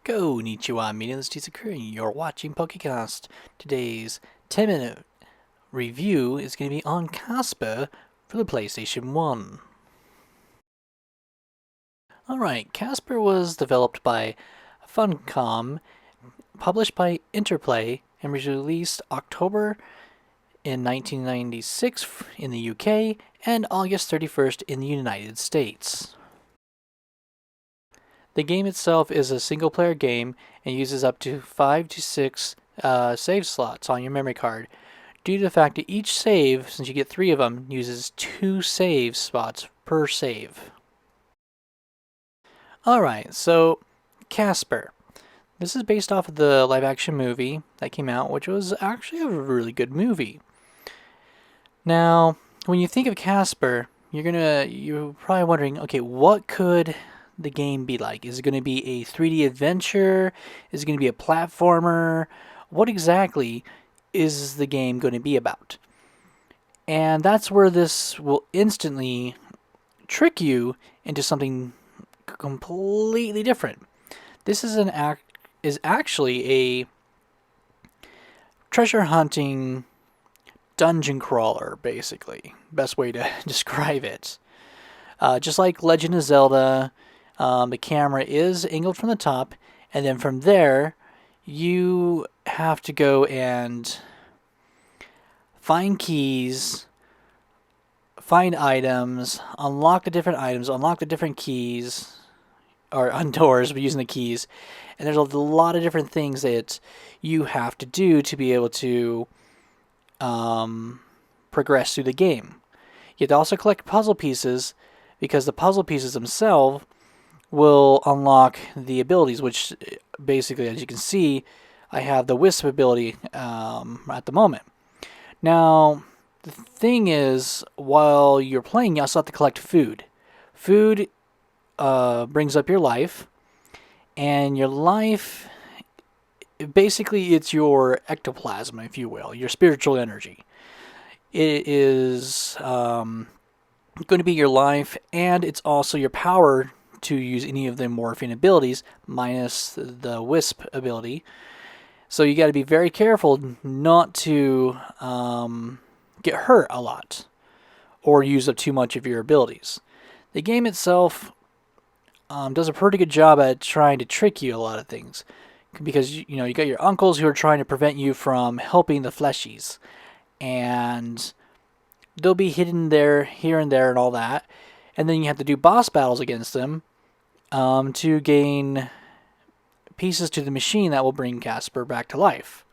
Konnichiwa, meaningless Sakura. You're watching Pokecast. Today's 10-minute review is going to be on Casper for the PlayStation 1. Alright, Casper was developed by Funcom, published by Interplay, and was released October in 1996 in the UK and August 31st in the United States. The game itself is a single-player game and uses up to 5 to 6 save slots on your memory card, due to the fact that each save, since you get 3 of them, uses 2 save spots per save. Alright, so Casper. This is based off of the live-action movie that came out, which was actually a really good movie. Now, when you think of Casper, you're probably wondering, okay, what could the game be like? Is it going to be a 3D adventure? Is it going to be a platformer? What exactly is the game going to be about? And that's where this will instantly trick you into something completely different. This is actually a treasure hunting dungeon crawler, basically. Best way to describe it. Just like Legend of Zelda, the camera is angled from the top, and then from there, you have to go and find keys, find items, unlock the different keys, or on doors, but using the keys. And there's a lot of different things that you have to do to be able to progress through the game. You have to also collect puzzle pieces, because the puzzle pieces themselves will unlock the abilities, which basically, as you can see, I have the Wisp ability at the moment. Now, the thing is, while you're playing, you also have to collect food. Food brings up your life, and your life, basically, it's your ectoplasm, if you will, your spiritual energy. It is going to be your life, and it's also your power to use any of the morphing abilities, minus the Wisp ability. So you got to be very careful not to get hurt a lot, or use up too much of your abilities. The game itself does a pretty good job at trying to trick you a lot of things, because you got your uncles who are trying to prevent you from helping the fleshies, and they'll be hidden there, here and there, and all that. And then you have to do boss battles against them to gain pieces to the machine that will bring Casper back to life.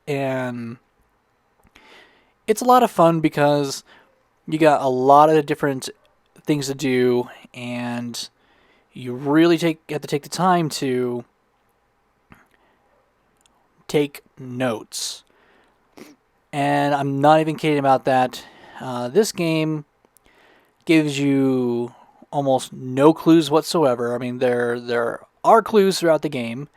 And it's a lot of fun because you got a lot of different things to do, and you really have to take the time to take notes. And I'm not even kidding about that. This game gives you almost no clues whatsoever. I mean, there are clues throughout the game,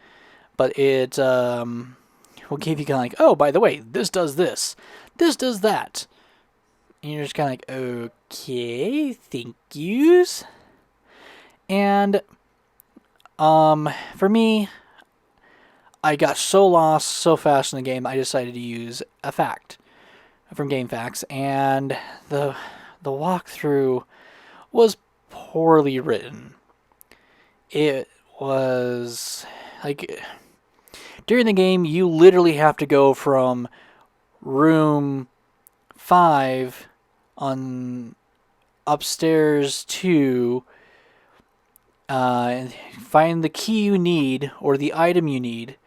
but it will give you kind of like, oh, by the way, this does this does that. And you're just kind of like, okay, thank yous. And for me, I got so lost so fast in the game, I decided to use a fact from GameFAQs, and the walkthrough was poorly written. It was like, during the game, you literally have to go from room 5 on upstairs to find the key you need, or the item you need,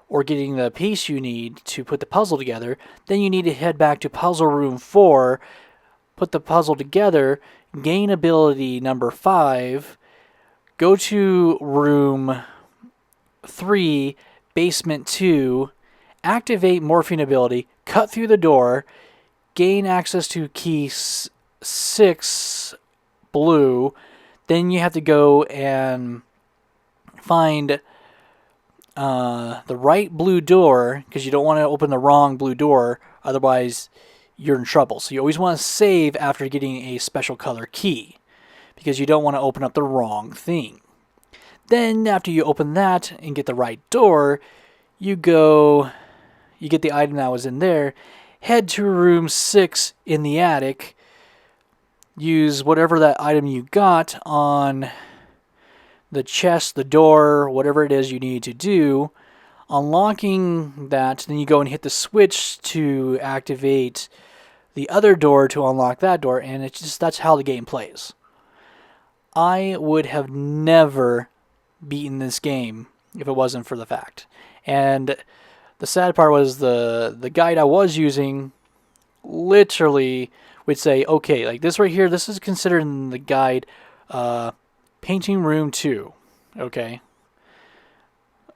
or getting the piece you need to put the puzzle together. Then you need to head back to puzzle room 4, put the puzzle together, gain ability number 5, go to room 3, basement 2, activate morphing ability, cut through the door, gain access to key 6, blue. Then you have to go and find the right blue door, because you don't want to open the wrong blue door, otherwise you're in trouble. So you always want to save after getting a special color key, because you don't want to open up the wrong thing. Then after you open that and get the right door, you get the item that was in there, head to room 6 in the attic, use whatever that item you got on the chest, the door, whatever it is you need to do, unlocking that, then you go and hit the switch to activate the other door to unlock that door, and that's how the game plays. I would have never beaten this game if it wasn't for the fact. And the sad part was the guide I was using literally would say, okay, like this right here, this is considered in the guide painting room 2, okay?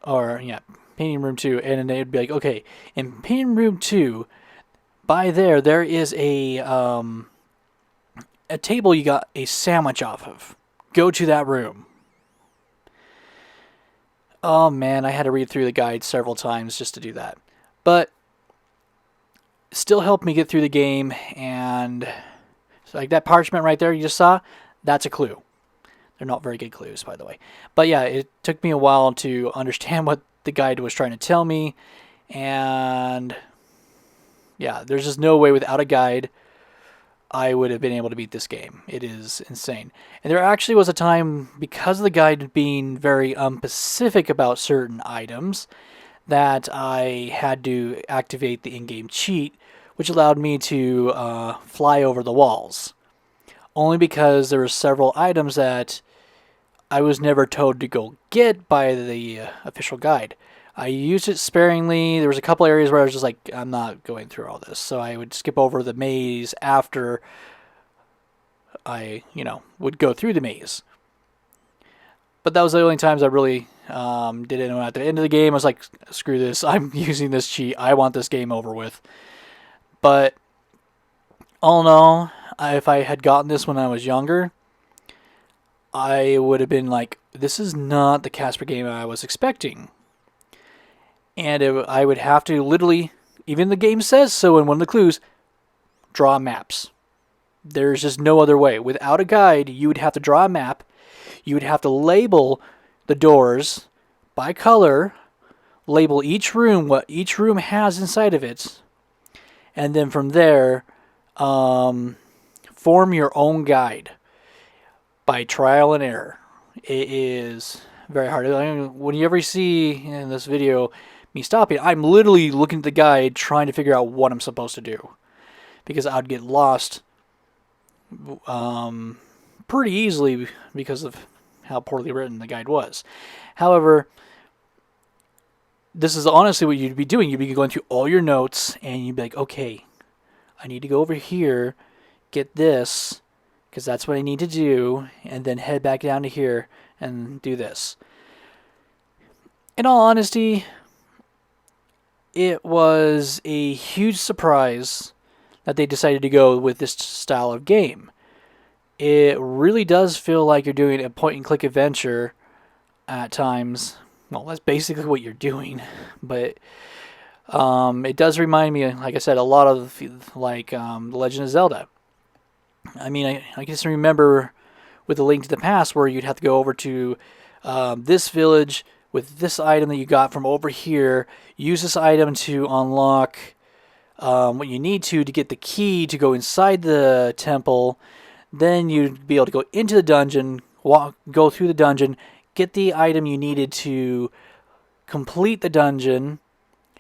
Or, yeah, painting room 2, and then they'd be like, okay, in painting room 2, by there is a table you got a sandwich off of. Go to that room. Oh man, I had to read through the guide several times just to do that. But still helped me get through the game, and so like that parchment right there you just saw, that's a clue. They're not very good clues, by the way. But yeah, it took me a while to understand what the guide was trying to tell me, and yeah, there's just no way without a guide I would have been able to beat this game. It is insane. And there actually was a time, because of the guide being very unspecific about certain items, that I had to activate the in-game cheat, which allowed me to fly over the walls. Only because there were several items that I was never told to go get by the official guide. I used it sparingly. There was a couple areas where I was just like, I'm not going through all this. So I would skip over the maze after I, would go through the maze. But that was the only times I really did it. And at the end of the game, I was like, screw this. I'm using this cheat. I want this game over with. But all in all, if I had gotten this when I was younger, I would have been like, this is not the Casper game I was expecting. And I would have to literally, even the game says so in one of the clues, draw maps. There's just no other way. Without a guide, you would have to draw a map. You would have to label the doors by color, label each room, what each room has inside of it, and then from there, form your own guide by trial and error. It is very hard. When you ever see in this video me stopping, I'm literally looking at the guide trying to figure out what I'm supposed to do, because I'd get lost pretty easily because of how poorly written the guide was. However, this is honestly what you'd be doing. You'd be going through all your notes and you'd be like, okay, I need to go over here, get this, because that's what I need to do, and then head back down to here and do this. In all honesty, it was a huge surprise that they decided to go with this style of game. It really does feel like you're doing a point-and-click adventure at times. Well, that's basically what you're doing, but it does remind me, like I said, a lot of The Legend of Zelda. I mean, I just remember with A Link to the Past where you'd have to go over to this village with this item that you got from over here, use this item to unlock what you need to get the key to go inside the temple. Then you'd be able to go into the dungeon, go through the dungeon, get the item you needed to complete the dungeon,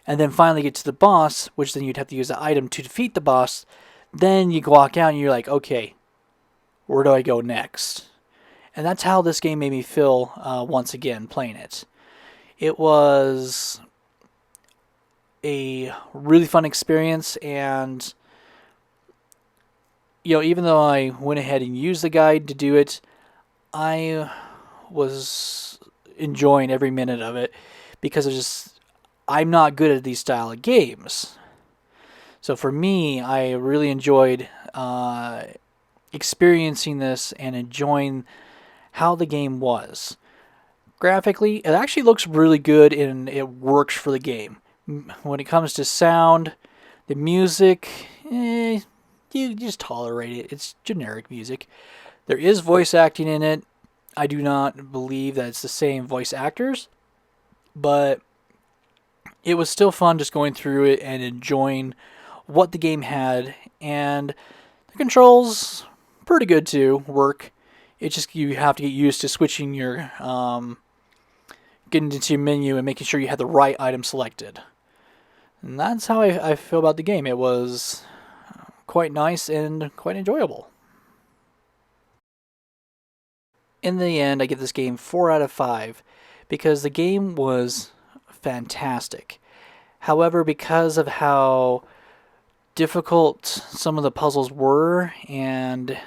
and then finally get to the boss, which then you'd have to use the item to defeat the boss. Then you walk out and you're like, okay, where do I go next? And that's how this game made me feel once again playing it. It was a really fun experience, and even though I went ahead and used the guide to do it, I was enjoying every minute of it because I'm not good at these style of games. So for me, I really enjoyed experiencing this and enjoying how the game was. Graphically, it actually looks really good and it works for the game. When it comes to sound, the music, you just tolerate it. It's generic music. There is voice acting in it. I do not believe that it's the same voice actors, but it was still fun just going through it and enjoying what the game had, and the controls pretty good too. Work. It's just you have to get used to switching your getting into your menu and making sure you have the right item selected. And that's how I feel about the game. It was quite nice and quite enjoyable. In the end, I give this game 4 out of 5 because the game was fantastic. However, because of how difficult some of the puzzles were and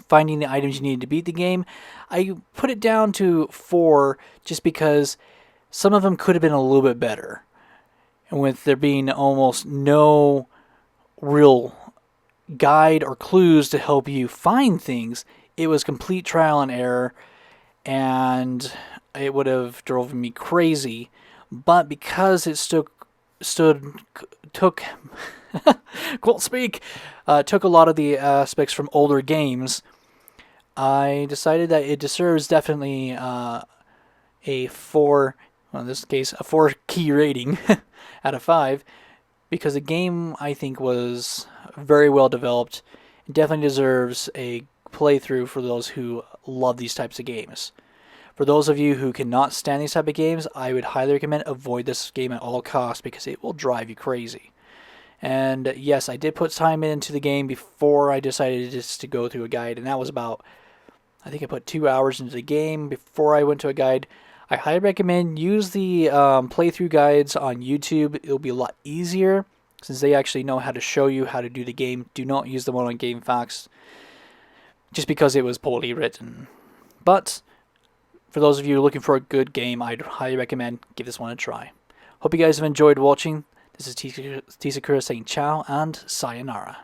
finding the items you needed to beat the game, I put it down to 4 just because some of them could have been a little bit better. And with there being almost no real guide or clues to help you find things, it was complete trial and error, and it would have driven me crazy. But because it took quote speak, took a lot of the aspects from older games, I decided that it deserves definitely a 4, well, in this case, a 4 key rating out of 5, because the game, I think, was very well developed. It definitely deserves a playthrough for those who love these types of games. For those of you who cannot stand these type of games, I would highly recommend avoid this game at all costs because it will drive you crazy. And yes, I did put time into the game before I decided just to go through a guide, and that was about, I think I put 2 hours into the game before I went to a guide. I highly recommend use the playthrough guides on YouTube. It'll be a lot easier since they actually know how to show you how to do the game. Do not use the one on GameFAQs just because it was poorly written. But for those of you looking for a good game, I'd highly recommend give this one a try. Hope you guys have enjoyed watching. This is T-Sakura saying ciao and sayonara.